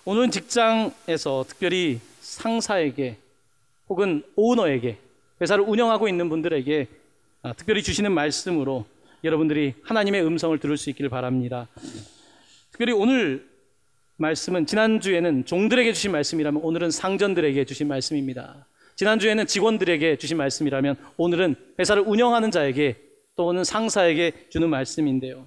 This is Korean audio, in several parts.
오늘은 직장에서 특별히 상사에게 혹은 오너에게 회사를 운영하고 있는 분들에게 특별히 주시는 말씀으로 여러분들이 하나님의 음성을 들을 수 있기를 바랍니다. 특별히 오늘 말씀은 지난주에는 종들에게 주신 말씀이라면 오늘은 상전들에게 주신 말씀입니다. 지난주에는 직원들에게 주신 말씀이라면 오늘은 회사를 운영하는 자에게 또는 상사에게 주는 말씀인데요.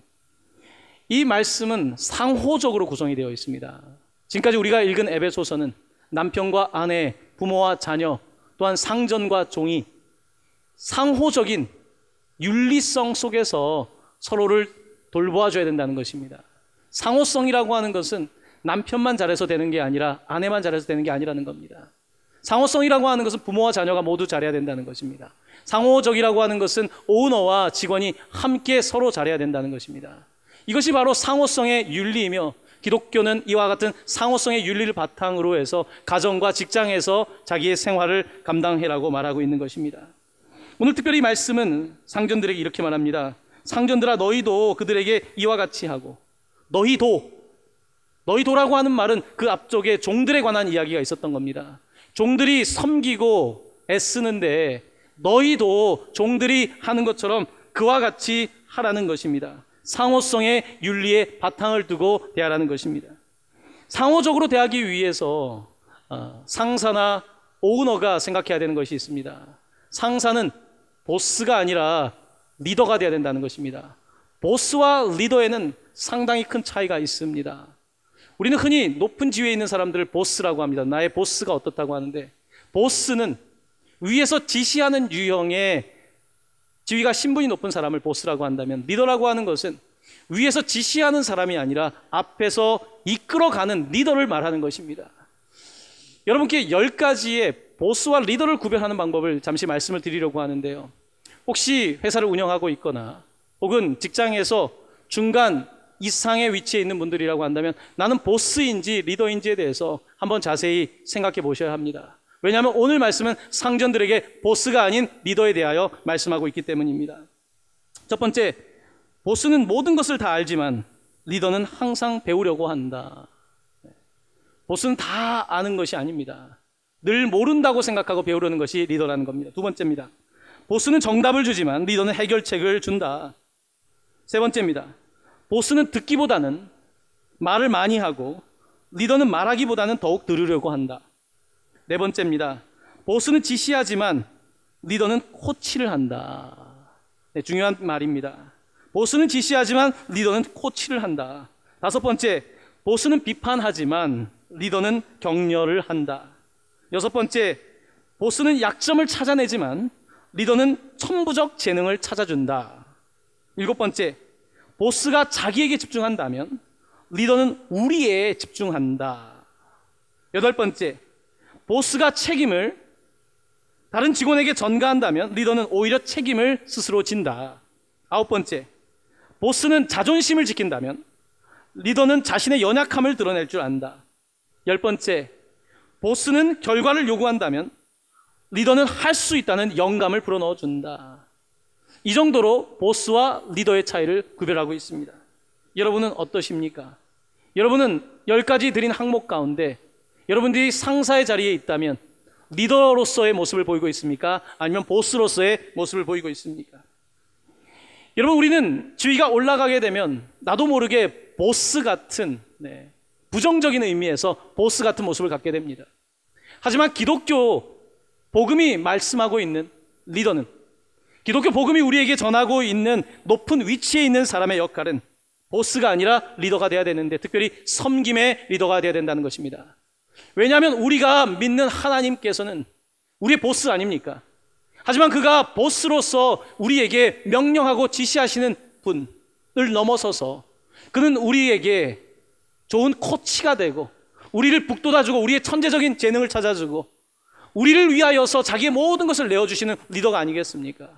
이 말씀은 상호적으로 구성이 되어 있습니다. 지금까지 우리가 읽은 에베소서는 남편과 아내, 부모와 자녀, 또한 상전과 종이 상호적인 윤리성 속에서 서로를 돌보아줘야 된다는 것입니다. 상호성이라고 하는 것은 남편만 잘해서 되는 게 아니라 아내만 잘해서 되는 게 아니라는 겁니다. 상호성이라고 하는 것은 부모와 자녀가 모두 잘해야 된다는 것입니다. 상호적이라고 하는 것은 오너와 직원이 함께 서로 잘해야 된다는 것입니다. 이것이 바로 상호성의 윤리이며 기독교는 이와 같은 상호성의 윤리를 바탕으로 해서 가정과 직장에서 자기의 생활을 감당해라고 말하고 있는 것입니다. 오늘 특별히 이 말씀은 상전들에게 이렇게 말합니다. 상전들아 너희도 그들에게 이와 같이 하고 너희도라고 하는 말은 그 앞쪽에 종들에 관한 이야기가 있었던 겁니다. 종들이 섬기고 애쓰는데 너희도 종들이 하는 것처럼 그와 같이 하라는 것입니다. 상호성의 윤리에 바탕을 두고 대하라는 것입니다. 상호적으로 대하기 위해서 상사나 오너가 생각해야 되는 것이 있습니다. 상사는 보스가 아니라 리더가 되어야 된다는 것입니다. 보스와 리더에는 상당히 큰 차이가 있습니다. 우리는 흔히 높은 지위에 있는 사람들을 보스라고 합니다. 나의 보스가 어떻다고 하는데, 보스는 위에서 지시하는 유형의 지위가 신분이 높은 사람을 보스라고 한다면, 리더라고 하는 것은 위에서 지시하는 사람이 아니라 앞에서 이끌어가는 리더를 말하는 것입니다. 여러분께 10가지의 보스와 리더를 구별하는 방법을 잠시 말씀을 드리려고 하는데요. 혹시 회사를 운영하고 있거나 혹은 직장에서 중간 이상의 위치에 있는 분들이라고 한다면 나는 보스인지 리더인지에 대해서 한번 자세히 생각해 보셔야 합니다. 왜냐하면 오늘 말씀은 상전들에게 보스가 아닌 리더에 대하여 말씀하고 있기 때문입니다. 첫 번째, 보스는 모든 것을 다 알지만 리더는 항상 배우려고 한다. 보스는 다 아는 것이 아닙니다. 늘 모른다고 생각하고 배우려는 것이 리더라는 겁니다. 두 번째입니다. 보스는 정답을 주지만 리더는 해결책을 준다. 세 번째입니다. 보스는 듣기보다는 말을 많이 하고 리더는 말하기보다는 더욱 들으려고 한다. 네 번째입니다. 보스는 지시하지만 리더는 코치를 한다. 네, 중요한 말입니다. 보스는 지시하지만 리더는 코치를 한다. 다섯 번째, 보스는 비판하지만 리더는 격려를 한다. 여섯 번째, 보스는 약점을 찾아내지만 리더는 천부적 재능을 찾아준다. 일곱 번째, 보스가 자기에게 집중한다면 리더는 우리에 집중한다. 여덟 번째, 보스가 책임을 다른 직원에게 전가한다면 리더는 오히려 책임을 스스로 진다. 아홉 번째, 보스는 자존심을 지킨다면 리더는 자신의 연약함을 드러낼 줄 안다. 열 번째, 보스는 결과를 요구한다면 리더는 할 수 있다는 영감을 불어넣어 준다. 이 정도로 보스와 리더의 차이를 구별하고 있습니다. 여러분은 어떠십니까? 여러분은 10가지 드린 항목 가운데 여러분들이 상사의 자리에 있다면 리더로서의 모습을 보이고 있습니까? 아니면 보스로서의 모습을 보이고 있습니까? 여러분, 우리는 지위가 올라가게 되면 나도 모르게 보스 같은, 부정적인 의미에서 보스 같은 모습을 갖게 됩니다. 하지만 기독교 복음이 말씀하고 있는 리더는, 기독교 복음이 우리에게 전하고 있는 높은 위치에 있는 사람의 역할은 보스가 아니라 리더가 되어야 되는데, 특별히 섬김의 리더가 되어야 된다는 것입니다. 왜냐하면 우리가 믿는 하나님께서는 우리의 보스 아닙니까? 하지만 그가 보스로서 우리에게 명령하고 지시하시는 분을 넘어서서 그는 우리에게 좋은 코치가 되고 우리를 북돋아주고 우리의 천재적인 재능을 찾아주고 우리를 위하여서 자기의 모든 것을 내어주시는 리더가 아니겠습니까?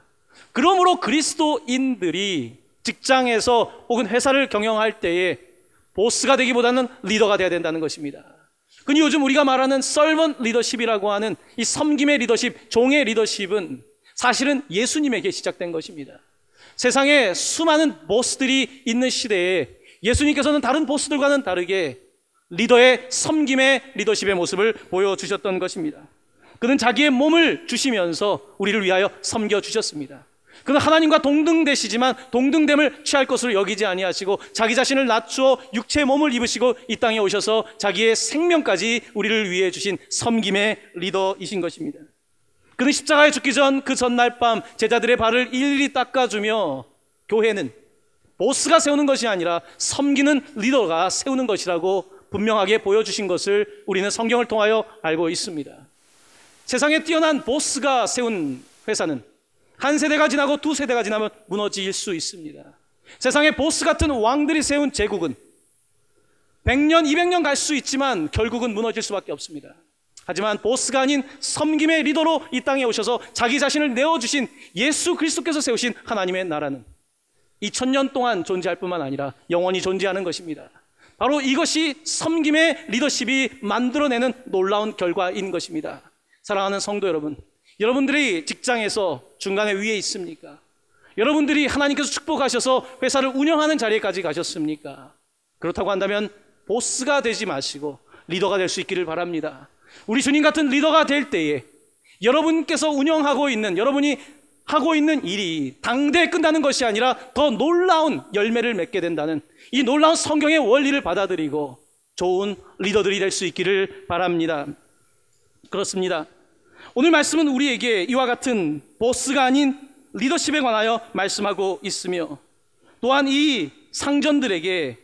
그러므로 그리스도인들이 직장에서 혹은 회사를 경영할 때에 보스가 되기보다는 리더가 되어야 된다는 것입니다. 근데 요즘 우리가 말하는 서번트 리더십이라고 하는 이 섬김의 리더십, 종의 리더십은 사실은 예수님에게 시작된 것입니다. 세상에 수많은 보스들이 있는 시대에 예수님께서는 다른 보스들과는 다르게 리더의 섬김의 리더십의 모습을 보여주셨던 것입니다. 그는 자기의 몸을 주시면서 우리를 위하여 섬겨주셨습니다. 그는 하나님과 동등되시지만 동등됨을 취할 것으로 여기지 아니하시고 자기 자신을 낮추어 육체의 몸을 입으시고 이 땅에 오셔서 자기의 생명까지 우리를 위해 주신 섬김의 리더이신 것입니다. 그는 십자가에 죽기 전 그 전날 밤 제자들의 발을 일일이 닦아주며 교회는 보스가 세우는 것이 아니라 섬기는 리더가 세우는 것이라고 분명하게 보여주신 것을 우리는 성경을 통하여 알고 있습니다. 세상에 뛰어난 보스가 세운 회사는 한 세대가 지나고 두 세대가 지나면 무너질 수 있습니다. 세상에 보스 같은 왕들이 세운 제국은 100년, 200년 갈 수 있지만 결국은 무너질 수밖에 없습니다. 하지만 보스가 아닌 섬김의 리더로 이 땅에 오셔서 자기 자신을 내어주신 예수 그리스도께서 세우신 하나님의 나라는 2000년 동안 존재할 뿐만 아니라 영원히 존재하는 것입니다. 바로 이것이 섬김의 리더십이 만들어내는 놀라운 결과인 것입니다. 사랑하는 성도 여러분, 여러분들이 직장에서 중간에 위에 있습니까? 여러분들이 하나님께서 축복하셔서 회사를 운영하는 자리에까지 가셨습니까? 그렇다고 한다면 보스가 되지 마시고 리더가 될 수 있기를 바랍니다. 우리 주님 같은 리더가 될 때에 여러분께서 운영하고 있는, 여러분이 하고 있는 일이 당대에 끝나는 것이 아니라 더 놀라운 열매를 맺게 된다는 이 놀라운 성경의 원리를 받아들이고 좋은 리더들이 될 수 있기를 바랍니다. 그렇습니다. 오늘 말씀은 우리에게 이와 같은 보스가 아닌 리더십에 관하여 말씀하고 있으며 또한 이 상전들에게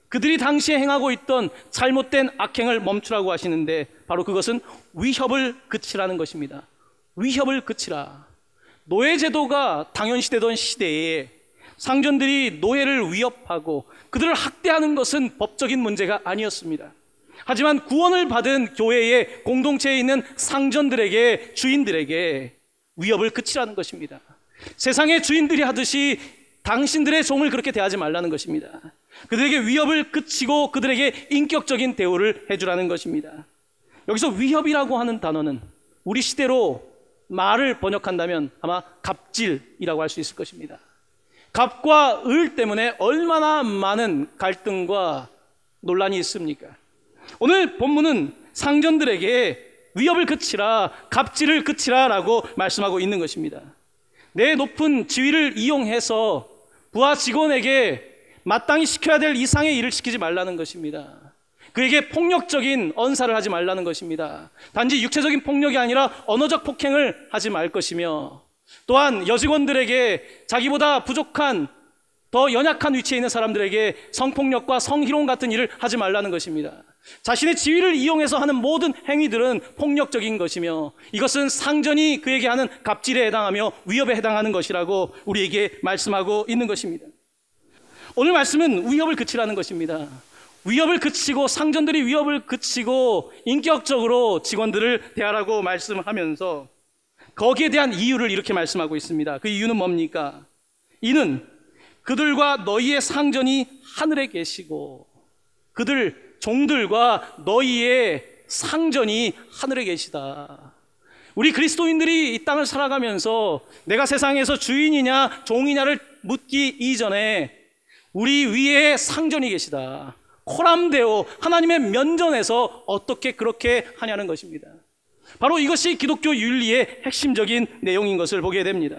그들이 당시에 행하고 있던 잘못된 악행을 멈추라고 하시는데 바로 그것은 위협을 그치라는 것입니다. 위협을 그치라. 노예제도가 당연시되던 시대에 상전들이 노예를 위협하고 그들을 학대하는 것은 법적인 문제가 아니었습니다. 하지만 구원을 받은 교회의 공동체에 있는 상전들에게, 주인들에게 위협을 그치라는 것입니다. 세상의 주인들이 하듯이 당신들의 종을 그렇게 대하지 말라는 것입니다. 그들에게 위협을 그치고 그들에게 인격적인 대우를 해주라는 것입니다. 여기서 위협이라고 하는 단어는 우리 시대로 말을 번역한다면 아마 갑질이라고 할 수 있을 것입니다. 갑과 을 때문에 얼마나 많은 갈등과 논란이 있습니까? 오늘 본문은 상전들에게 위협을 그치라, 갑질을 그치라 라고 말씀하고 있는 것입니다. 내 높은 지위를 이용해서 부하 직원에게 마땅히 시켜야 될 이상의 일을 시키지 말라는 것입니다. 그에게 폭력적인 언사를 하지 말라는 것입니다. 단지 육체적인 폭력이 아니라 언어적 폭행을 하지 말 것이며 또한 여직원들에게 자기보다 부족한 더 연약한 위치에 있는 사람들에게 성폭력과 성희롱 같은 일을 하지 말라는 것입니다. 자신의 지위를 이용해서 하는 모든 행위들은 폭력적인 것이며 이것은 상전이 그에게 하는 갑질에 해당하며 위협에 해당하는 것이라고 우리에게 말씀하고 있는 것입니다. 오늘 말씀은 위협을 그치라는 것입니다. 위협을 그치고 상전들이 위협을 그치고 인격적으로 직원들을 대하라고 말씀하면서 거기에 대한 이유를 이렇게 말씀하고 있습니다. 그 이유는 뭡니까? 이는 그들과 너희의 상전이 하늘에 계시고 그들 종들과 너희의 상전이 하늘에 계시다. 우리 그리스도인들이 이 땅을 살아가면서 내가 세상에서 주인이냐 종이냐를 묻기 이전에 우리 위에 상전이 계시다. 코람데오 하나님의 면전에서 어떻게 그렇게 하냐는 것입니다. 바로 이것이 기독교 윤리의 핵심적인 내용인 것을 보게 됩니다.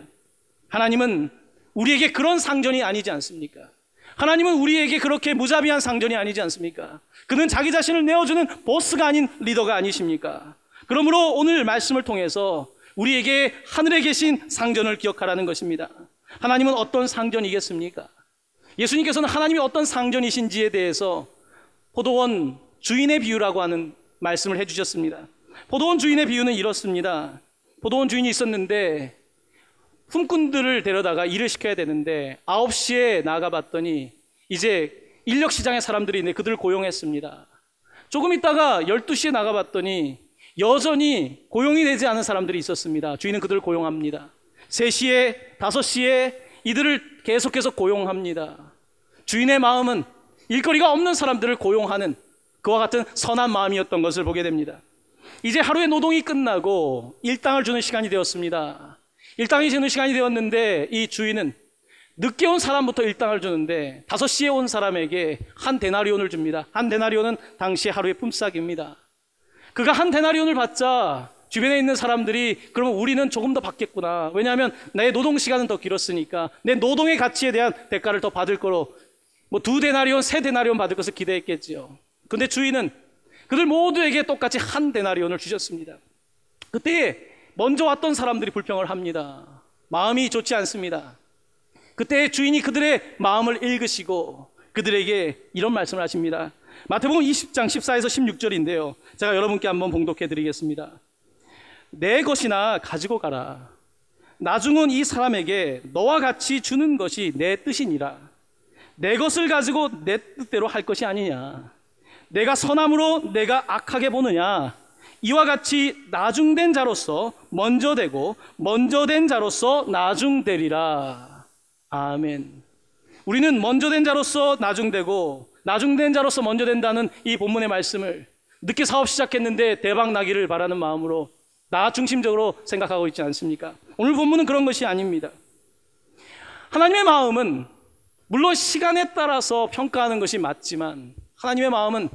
하나님은 우리에게 그런 상전이 아니지 않습니까? 하나님은 우리에게 그렇게 무자비한 상전이 아니지 않습니까? 그는 자기 자신을 내어주는 보스가 아닌 리더가 아니십니까? 그러므로 오늘 말씀을 통해서 우리에게 하늘에 계신 상전을 기억하라는 것입니다. 하나님은 어떤 상전이겠습니까? 예수님께서는 하나님이 어떤 상전이신지에 대해서 포도원 주인의 비유라고 하는 말씀을 해주셨습니다. 포도원 주인의 비유는 이렇습니다. 포도원 주인이 있었는데 품꾼들을 데려다가 일을 시켜야 되는데 9시에 나가봤더니 이제 인력시장에 사람들이 있는데 그들을 고용했습니다. 조금 있다가 12시에 나가봤더니 여전히 고용이 되지 않은 사람들이 있었습니다. 주인은 그들을 고용합니다. 3시에, 5시에 이들을 계속해서 고용합니다. 주인의 마음은 일거리가 없는 사람들을 고용하는 그와 같은 선한 마음이었던 것을 보게 됩니다. 이제 하루의 노동이 끝나고 일당을 주는 시간이 되었습니다. 일당이 주는 시간이 되었는데 이 주인은 늦게 온 사람부터 일당을 주는데 5시에 온 사람에게 한 데나리온을 줍니다. 한 데나리온은 당시 하루의 품삯입니다. 그가 한 데나리온을 받자 주변에 있는 사람들이 그러면 우리는 조금 더 받겠구나. 왜냐하면 내 노동 시간은 더 길었으니까 내 노동의 가치에 대한 대가를 더 받을 거로 2데나리온, 3데나리온 받을 것을 기대했겠지요. 근데 주인은 그들 모두에게 똑같이 한 데나리온을 주셨습니다. 그때 먼저 왔던 사람들이 불평을 합니다. 마음이 좋지 않습니다. 그때 주인이 그들의 마음을 읽으시고 그들에게 이런 말씀을 하십니다. 마태복음 20장 14에서 16절인데요. 제가 여러분께 한번 봉독해 드리겠습니다. 내 것이나 가지고 가라. 나중은 이 사람에게 너와 같이 주는 것이 내 뜻이니라. 내 것을 가지고 내 뜻대로 할 것이 아니냐. 내가 선함으로 내가 악하게 보느냐. 이와 같이 나중된 자로서 먼저 되고 먼저 된 자로서 나중되리라. 아멘. 우리는 먼저 된 자로서 나중되고 나중된 자로서 먼저 된다는 이 본문의 말씀을 늦게 사업 시작했는데 대박 나기를 바라는 마음으로 나 중심적으로 생각하고 있지 않습니까? 오늘 본문은 그런 것이 아닙니다. 하나님의 마음은 물론 시간에 따라서 평가하는 것이 맞지만 하나님의 마음은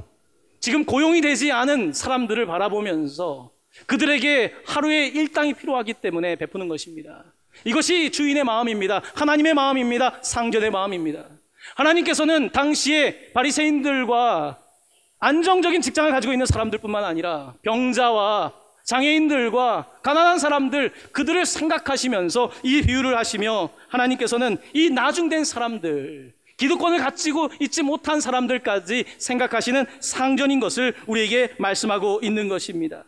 지금 고용이 되지 않은 사람들을 바라보면서 그들에게 하루의 일당이 필요하기 때문에 베푸는 것입니다. 이것이 주인의 마음입니다. 하나님의 마음입니다. 상전의 마음입니다. 하나님께서는 당시에 바리새인들과 안정적인 직장을 가지고 있는 사람들뿐만 아니라 병자와 장애인들과 가난한 사람들, 그들을 생각하시면서 이 비유를 하시며 하나님께서는 이 나중된 사람들, 기득권을 가지고 있지 못한 사람들까지 생각하시는 상전인 것을 우리에게 말씀하고 있는 것입니다.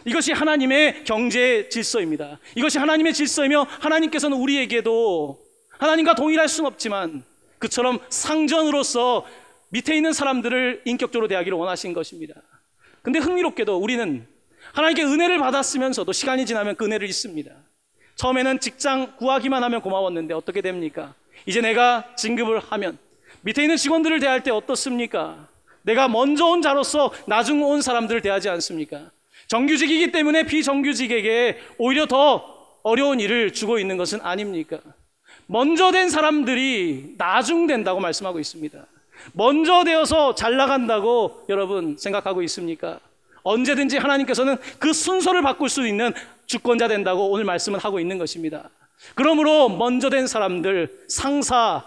이것이 하나님의 경제 질서입니다. 이것이 하나님의 질서이며 하나님께서는 우리에게도 하나님과 동일할 수는 없지만 그처럼 상전으로서 밑에 있는 사람들을 인격적으로 대하기를 원하신 것입니다. 근데 흥미롭게도 우리는 하나님께 은혜를 받았으면서도 시간이 지나면 그 은혜를 잊습니다. 처음에는 직장 구하기만 하면 고마웠는데 어떻게 됩니까? 이제 내가 진급을 하면 밑에 있는 직원들을 대할 때 어떻습니까? 내가 먼저 온 자로서 나중 온 사람들을 대하지 않습니까? 정규직이기 때문에 비정규직에게 오히려 더 어려운 일을 주고 있는 것은 아닙니까? 먼저 된 사람들이 나중 된다고 말씀하고 있습니다. 먼저 되어서 잘 나간다고 여러분 생각하고 있습니까? 언제든지 하나님께서는 그 순서를 바꿀 수 있는 주권자 된다고 오늘 말씀을 하고 있는 것입니다. 그러므로 먼저 된 사람들, 상사,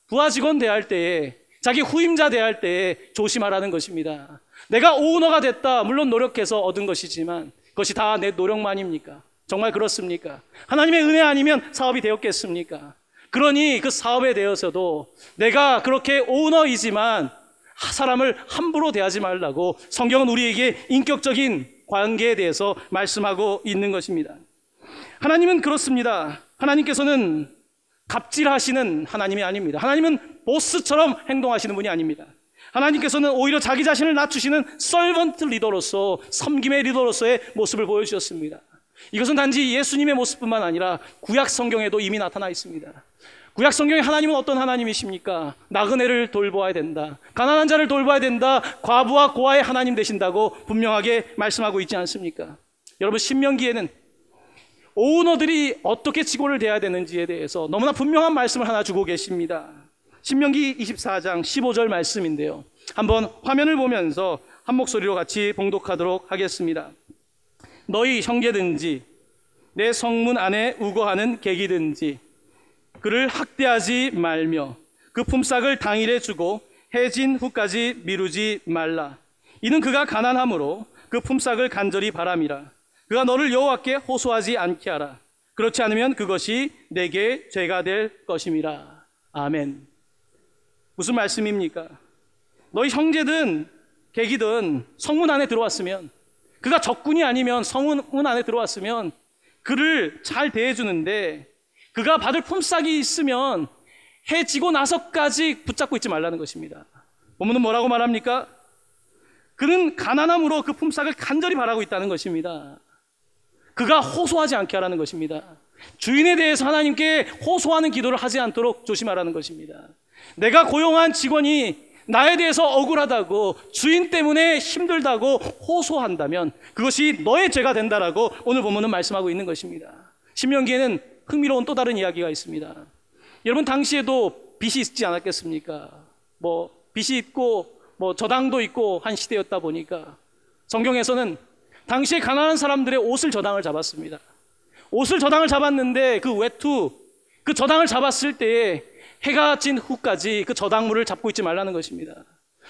부하 직원 대할 때에, 자기 후임자 대할 때에 조심하라는 것입니다. 내가 오너가 됐다, 물론 노력해서 얻은 것이지만 그것이 다 내 노력만입니까? 정말 그렇습니까? 하나님의 은혜 아니면 사업이 되었겠습니까? 그러니 그 사업에 대해서도 내가 그렇게 오너이지만 사람을 함부로 대하지 말라고 성경은 우리에게 인격적인 관계에 대해서 말씀하고 있는 것입니다. 하나님은 그렇습니다. 하나님께서는 갑질하시는 하나님이 아닙니다. 하나님은 보스처럼 행동하시는 분이 아닙니다. 하나님께서는 오히려 자기 자신을 낮추시는 서번트 리더로서, 섬김의 리더로서의 모습을 보여주셨습니다. 이것은 단지 예수님의 모습뿐만 아니라 구약 성경에도 이미 나타나 있습니다. 구약 성경에 하나님은 어떤 하나님이십니까? 나그네를 돌보아야 된다, 가난한 자를 돌봐야 된다, 과부와 고아의 하나님 되신다고 분명하게 말씀하고 있지 않습니까? 여러분, 신명기에는 오너들이 어떻게 직원을 대해야 되는지에 대해서 너무나 분명한 말씀을 하나 주고 계십니다. 신명기 24장 15절 말씀인데요, 한번 화면을 보면서 한 목소리로 같이 봉독하도록 하겠습니다. 너희 형제든지 내 성문 안에 우거하는 객이든지 그를 학대하지 말며 그 품삯을 당일에 주고 해진 후까지 미루지 말라. 이는 그가 가난함으로 그 품삯을 간절히 바람이라. 그가 너를 여호와께 호소하지 않게 하라. 그렇지 않으면 그것이 내게 죄가 될 것임이라. 아멘. 무슨 말씀입니까? 너희 형제든 객이든 성문 안에 들어왔으면, 그가 적군이 아니면 성문 안에 들어왔으면 그를 잘 대해주는데, 그가 받을 품삯이 있으면 해지고 나서까지 붙잡고 있지 말라는 것입니다. 본문은 뭐라고 말합니까? 그는 가난함으로 그 품삯을 간절히 바라고 있다는 것입니다. 그가 호소하지 않게 하라는 것입니다. 주인에 대해서 하나님께 호소하는 기도를 하지 않도록 조심하라는 것입니다. 내가 고용한 직원이 나에 대해서 억울하다고, 주인 때문에 힘들다고 호소한다면 그것이 너의 죄가 된다라고 오늘 본문은 말씀하고 있는 것입니다. 신명기에는 흥미로운 또 다른 이야기가 있습니다. 여러분 당시에도 빚이 있지 않았겠습니까? 빚이 있고 저당도 있고 한 시대였다 보니까 성경에서는 당시에 가난한 사람들의 옷을 저당을 잡았습니다. 옷을 저당을 잡았는데 그 외투, 그 저당을 잡았을 때에 해가 진 후까지 그 저당물을 잡고 있지 말라는 것입니다.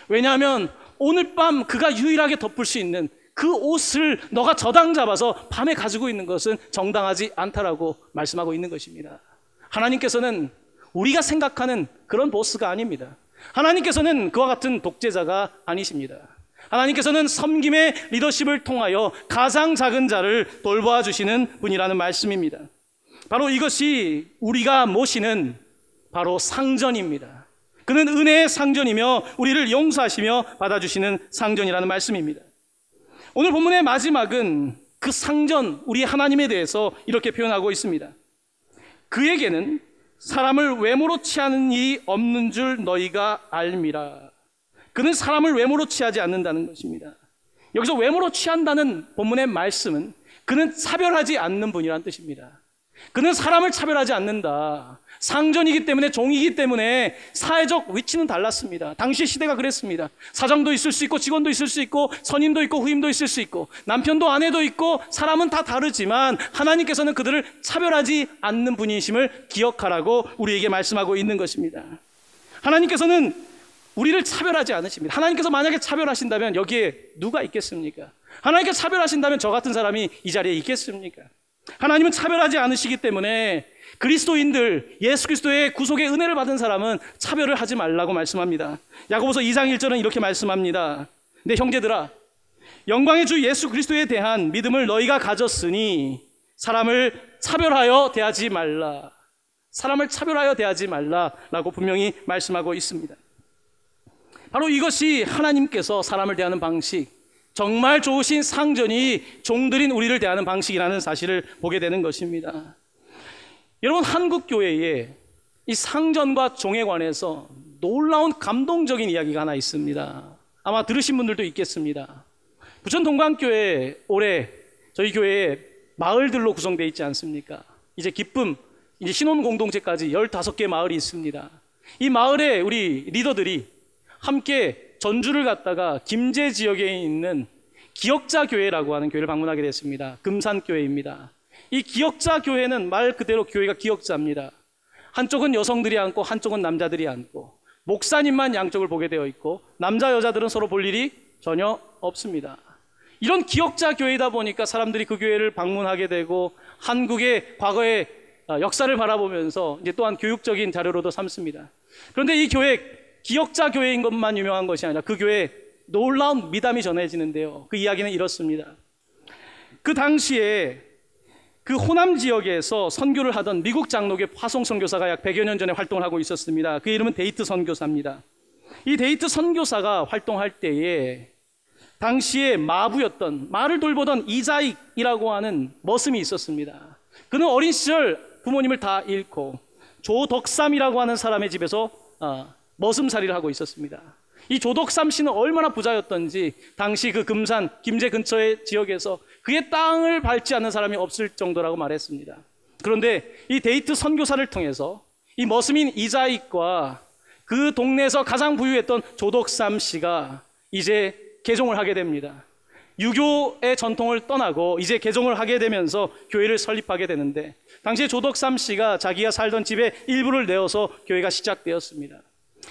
왜냐하면 오늘 밤 그가 유일하게 덮을 수 있는 그 옷을 너가 저당 잡아서 밤에 가지고 있는 것은 정당하지 않다라고 말씀하고 있는 것입니다. 하나님께서는 우리가 생각하는 그런 보스가 아닙니다. 하나님께서는 그와 같은 독재자가 아니십니다. 하나님께서는 섬김의 리더십을 통하여 가장 작은 자를 돌보아 주시는 분이라는 말씀입니다. 바로 이것이 우리가 모시는 바로 상전입니다. 그는 은혜의 상전이며 우리를 용서하시며 받아주시는 상전이라는 말씀입니다. 오늘 본문의 마지막은 그 상전, 우리 하나님에 대해서 이렇게 표현하고 있습니다. 그에게는 사람을 외모로 취하는 일이 없는 줄 너희가 알미라. 그는 사람을 외모로 취하지 않는다는 것입니다. 여기서 외모로 취한다는 본문의 말씀은 그는 차별하지 않는 분이라는 뜻입니다. 그는 사람을 차별하지 않는다. 상전이기 때문에, 종이기 때문에 사회적 위치는 달랐습니다. 당시 시대가 그랬습니다. 사장도 있을 수 있고 직원도 있을 수 있고 선임도 있고 후임도 있을 수 있고 남편도 아내도 있고 사람은 다 다르지만 하나님께서는 그들을 차별하지 않는 분이심을 기억하라고 우리에게 말씀하고 있는 것입니다. 하나님께서는 우리를 차별하지 않으십니다. 하나님께서 만약에 차별하신다면 여기에 누가 있겠습니까? 하나님께서 차별하신다면 저 같은 사람이 이 자리에 있겠습니까? 하나님은 차별하지 않으시기 때문에 그리스도인들, 예수 그리스도의 구속의 은혜를 받은 사람은 차별을 하지 말라고 말씀합니다. 야고보서 2장 1절은 이렇게 말씀합니다. 내 형제들아, 영광의 주 예수 그리스도에 대한 믿음을 너희가 가졌으니 사람을 차별하여 대하지 말라. 사람을 차별하여 대하지 말라라고 분명히 말씀하고 있습니다. 바로 이것이 하나님께서 사람을 대하는 방식, 정말 좋으신 상전이 종들인 우리를 대하는 방식이라는 사실을 보게 되는 것입니다. 여러분, 한국 교회에 이 상전과 종에 관해서 놀라운 감동적인 이야기가 하나 있습니다. 아마 들으신 분들도 있겠습니다. 부천 동광교회 올해 저희 교회에 마을들로 구성되어 있지 않습니까? 이제 기쁨, 이제 신혼 공동체까지 15개 마을이 있습니다. 이 마을에 우리 리더들이 함께 전주를 갔다가 김제 지역에 있는 기역자 교회라고 하는 교회를 방문하게 됐습니다. 금산교회입니다. 이 기역자 교회는 말 그대로 교회가 기역자입니다. 한쪽은 여성들이 앉고 한쪽은 남자들이 앉고 목사님만 양쪽을 보게 되어 있고 남자 여자들은 서로 볼 일이 전혀 없습니다. 이런 기역자 교회이다 보니까 사람들이 그 교회를 방문하게 되고 한국의 과거의 역사를 바라보면서 이제 또한 교육적인 자료로도 삼습니다. 그런데 이 교회 기역자 교회인 것만 유명한 것이 아니라 그 교회에 놀라운 미담이 전해지는데요. 그 이야기는 이렇습니다. 그 당시에 그 호남 지역에서 선교를 하던 미국 장로교 화송 선교사가 약 100여 년 전에 활동을 하고 있었습니다. 그 이름은 데이트 선교사입니다. 이 데이트 선교사가 활동할 때에 당시에 마부였던, 말을 돌보던 이자익이라고 하는 머슴이 있었습니다. 그는 어린 시절 부모님을 다 잃고 조덕삼이라고 하는 사람의 집에서 머슴살이를 하고 있었습니다. 이 조덕삼 씨는 얼마나 부자였던지 당시 그 금산, 김제 근처의 지역에서 그의 땅을 밟지 않는 사람이 없을 정도라고 말했습니다. 그런데 이 데이트 선교사를 통해서 이 머슴인 이자익과 그 동네에서 가장 부유했던 조덕삼 씨가 이제 개종을 하게 됩니다. 유교의 전통을 떠나고 이제 개종을 하게 되면서 교회를 설립하게 되는데 당시에 조덕삼 씨가 자기가 살던 집의 일부를 내어서 교회가 시작되었습니다.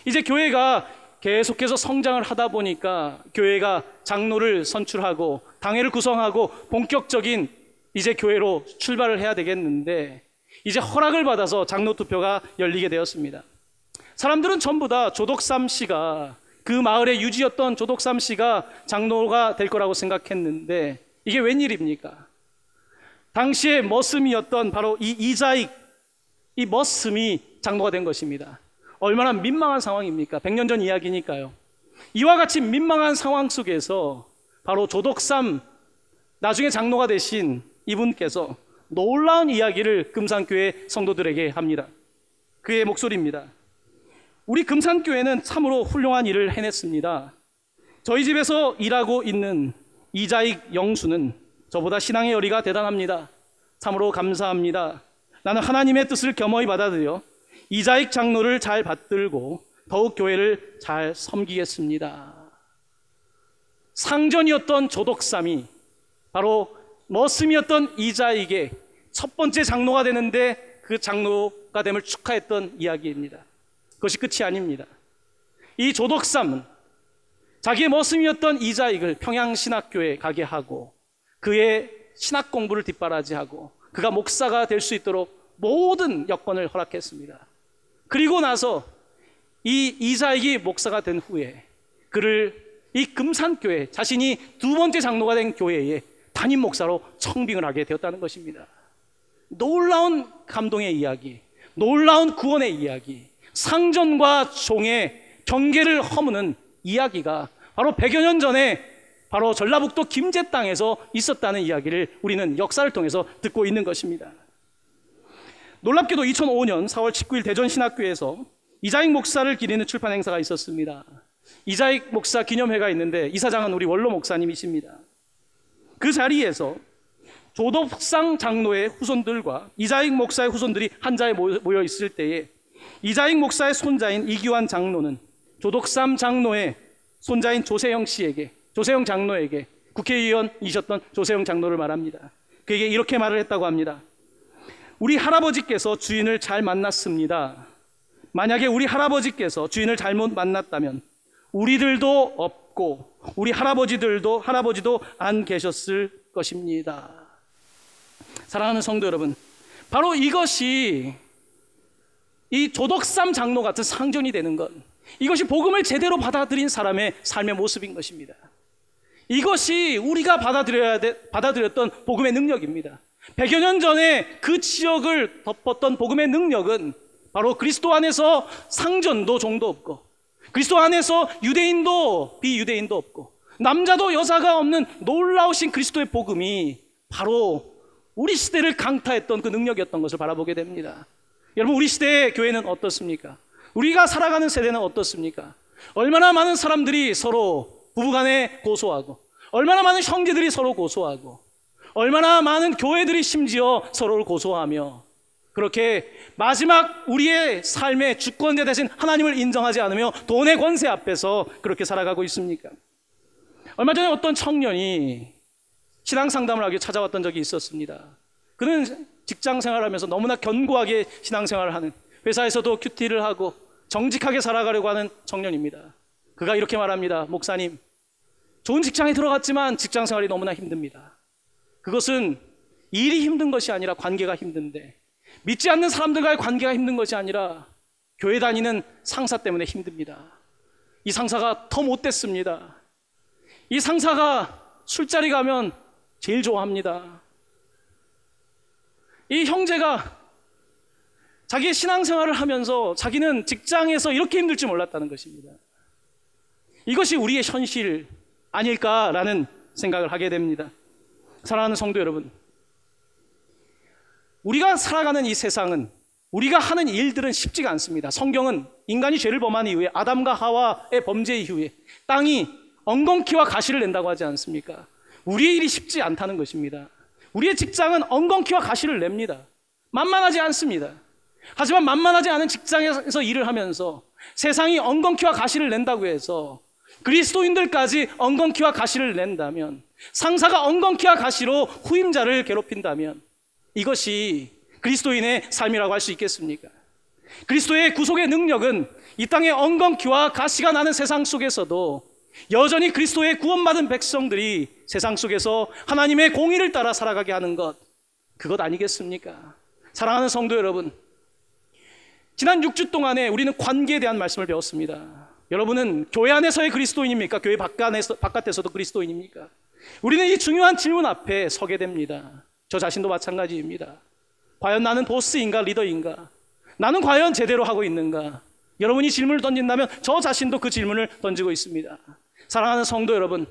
이제 교회가 계속해서 성장을 하다 보니까 교회가 장로를 선출하고 당회를 구성하고 본격적인 이제 교회로 출발을 해야 되겠는데 이제 허락을 받아서 장로 투표가 열리게 되었습니다. 사람들은 전부 다 조덕삼 씨가 그 마을의 유지였던 조덕삼 씨가 장로가 될 거라고 생각했는데 이게 웬일입니까? 당시에 머슴이었던 바로 이 이자익, 이 머슴이 장로가 된 것입니다. 얼마나 민망한 상황입니까? 100년 전 이야기니까요. 이와 같이 민망한 상황 속에서 바로 조덕삼, 나중에 장로가 되신 이분께서 놀라운 이야기를 금산교회 성도들에게 합니다. 그의 목소리입니다. 우리 금산교회는 참으로 훌륭한 일을 해냈습니다. 저희 집에서 일하고 있는 이자익 영수는 저보다 신앙의 열의가 대단합니다. 참으로 감사합니다. 나는 하나님의 뜻을 겸허히 받아들여 이자익 장로를 잘 받들고 더욱 교회를 잘 섬기겠습니다. 상전이었던 조덕삼이 바로 머슴이었던 이자익의 첫 번째 장로가 되는데 그 장로가 됨을 축하했던 이야기입니다. 그것이 끝이 아닙니다. 이 조덕삼은 자기의 머슴이었던 이자익을 평양신학교에 가게 하고 그의 신학 공부를 뒷바라지하고 그가 목사가 될 수 있도록 모든 여건을 허락했습니다. 그리고 나서 이 이자익이 목사가 된 후에 그를 이 금산교회, 자신이 두 번째 장로가 된 교회에 담임 목사로 청빙을 하게 되었다는 것입니다. 놀라운 감동의 이야기, 놀라운 구원의 이야기, 상전과 종의 경계를 허무는 이야기가 바로 100여 년 전에 바로 전라북도 김제 땅에서 있었다는 이야기를 우리는 역사를 통해서 듣고 있는 것입니다. 놀랍게도 2005년 4월 19일 대전신학교에서 이자익 목사를 기리는 출판 행사가 있었습니다. 이자익 목사 기념회가 있는데 이사장은 우리 원로 목사님이십니다. 그 자리에서 조덕삼 장로의 후손들과 이자익 목사의 후손들이 한 자리에 모여 있을 때에 이자익 목사의 손자인 이규환 장로는 조덕삼 장로의 손자인 조세영 장로에게 국회의원이셨던 조세영 장로를 말합니다. 그에게 이렇게 말을 했다고 합니다. 우리 할아버지께서 주인을 잘 만났습니다. 만약에 우리 할아버지께서 주인을 잘못 만났다면 우리들도 없고 우리 할아버지도 안 계셨을 것입니다. 사랑하는 성도 여러분, 바로 이것이 이 조덕삼 장로 같은 상전이 되는 것, 이것이 복음을 제대로 받아들인 사람의 삶의 모습인 것입니다. 이것이 우리가 받아들였던 복음의 능력입니다. 100여 년 전에 그 지역을 덮었던 복음의 능력은 바로 그리스도 안에서 상전도 종도 없고 그리스도 안에서 유대인도 비유대인도 없고 남자도 여자가 없는 놀라우신 그리스도의 복음이 바로 우리 시대를 강타했던 그 능력이었던 것을 바라보게 됩니다. 여러분, 우리 시대의 교회는 어떻습니까? 우리가 살아가는 세대는 어떻습니까? 얼마나 많은 사람들이 서로 부부간에 고소하고 얼마나 많은 형제들이 서로 고소하고 얼마나 많은 교회들이 심지어 서로를 고소하며 그렇게 마지막 우리의 삶의 주권자 대신 하나님을 인정하지 않으며 돈의 권세 앞에서 그렇게 살아가고 있습니까? 얼마 전에 어떤 청년이 신앙 상담을 하기 찾아왔던 적이 있었습니다. 그는 직장 생활하면서 너무나 견고하게 신앙생활을 하는, 회사에서도 큐티를 하고 정직하게 살아가려고 하는 청년입니다. 그가 이렇게 말합니다. 목사님, 좋은 직장에 들어갔지만 직장 생활이 너무나 힘듭니다. 그것은 일이 힘든 것이 아니라 관계가 힘든데, 믿지 않는 사람들과의 관계가 힘든 것이 아니라 교회 다니는 상사 때문에 힘듭니다. 이 상사가 더 못됐습니다. 이 상사가 술자리 가면 제일 좋아합니다. 이 형제가 자기의 신앙생활을 하면서 자기는 직장에서 이렇게 힘들 줄 몰랐다는 것입니다. 이것이 우리의 현실 아닐까라는 생각을 하게 됩니다. 사랑하는 성도 여러분, 우리가 살아가는 이 세상은, 우리가 하는 일들은 쉽지가 않습니다. 성경은 인간이 죄를 범한 이후에, 아담과 하와의 범죄 이후에 땅이 엉겅퀴와 가시를 낸다고 하지 않습니까? 우리의 일이 쉽지 않다는 것입니다. 우리의 직장은 엉겅퀴와 가시를 냅니다. 만만하지 않습니다. 하지만 만만하지 않은 직장에서 일을 하면서 세상이 엉겅퀴와 가시를 낸다고 해서 그리스도인들까지 엉겅퀴와 가시를 낸다면, 상사가 엉겅퀴와 가시로 후임자를 괴롭힌다면 이것이 그리스도인의 삶이라고 할 수 있겠습니까? 그리스도의 구속의 능력은 이 땅에 엉겅퀴와 가시가 나는 세상 속에서도 여전히 그리스도의 구원받은 백성들이 세상 속에서 하나님의 공의를 따라 살아가게 하는 것, 그것 아니겠습니까? 사랑하는 성도 여러분, 지난 6주 동안에 우리는 관계에 대한 말씀을 배웠습니다. 여러분은 교회 안에서의 그리스도인입니까? 교회 바깥에서도 그리스도인입니까? 우리는 이 중요한 질문 앞에 서게 됩니다. 저 자신도 마찬가지입니다. 과연 나는 보스인가 리더인가? 나는 과연 제대로 하고 있는가? 여러분이 질문을 던진다면 저 자신도 그 질문을 던지고 있습니다. 사랑하는 성도 여러분,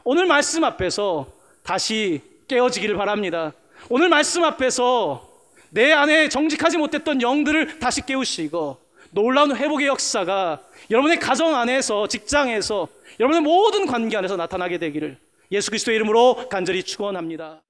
오늘 말씀 앞에서 다시 깨어지기를 바랍니다. 오늘 말씀 앞에서 내 안에 정직하지 못했던 영들을 다시 깨우시고 놀라운 회복의 역사가 여러분의 가정 안에서, 직장에서, 여러분의 모든 관계 안에서 나타나게 되기를 예수 그리스도의 이름으로 간절히 축원합니다.